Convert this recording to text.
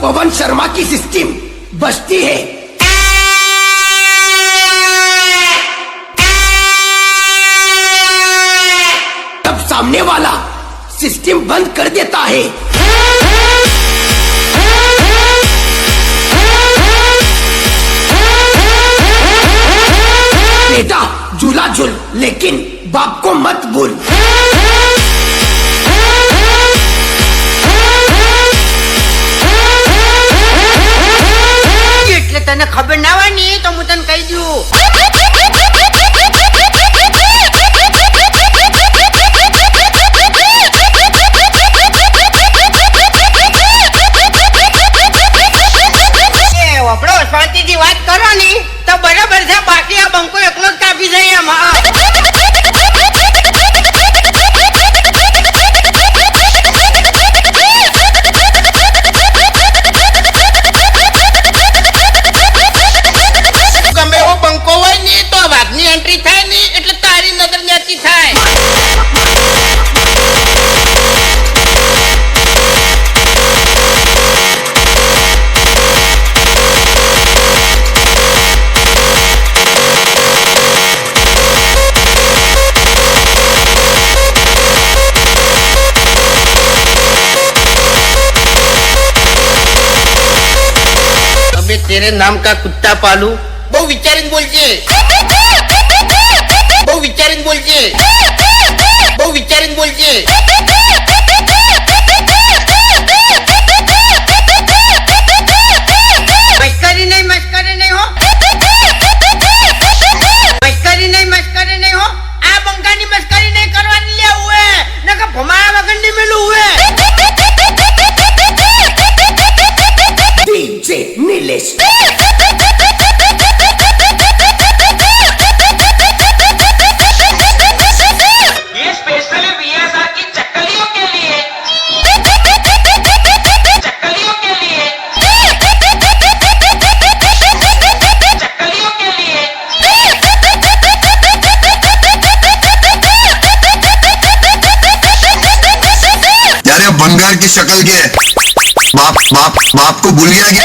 पवन शर्मा की सिस्टम बजती है। तब सामने वाला सिस्टम बंद कर देता है। बेटा झूला झूल, लेकिन बाप को मत भूल। એટલે તને ખબર ના હોય ને તો હું તને કહી દઉં। આપણો શાંતિથી વાત કરો ને તો બરાબર છે, બાકી આ બંકો એકલો જ કાપી જાય એમાં। ગમે એવો બંકો હોય ને તો વાઘની એન્ટ્રી થાય ને એટલે તારી નજર નેચી થાય। तेरे नाम का कुत्ता पालू। बहु विचारिन बोलजे, बहु विचारिन बोलजे, बहु विचारिन बोलजे। मस्करी नहीं हो, मस्करी नहीं हो। आ बंका नी मस्करी नहीं करवानी ले हुए नका भमाया वगन नहीं मिलू हुए। डीजे नीलेश। ये स्पेशली VSR की चक्कलियों के लिए, चक्कलियों के लिए, चक्कलियों के लिए। यार ये बंगाल की शक्ल के बाप को भूल गया क्या?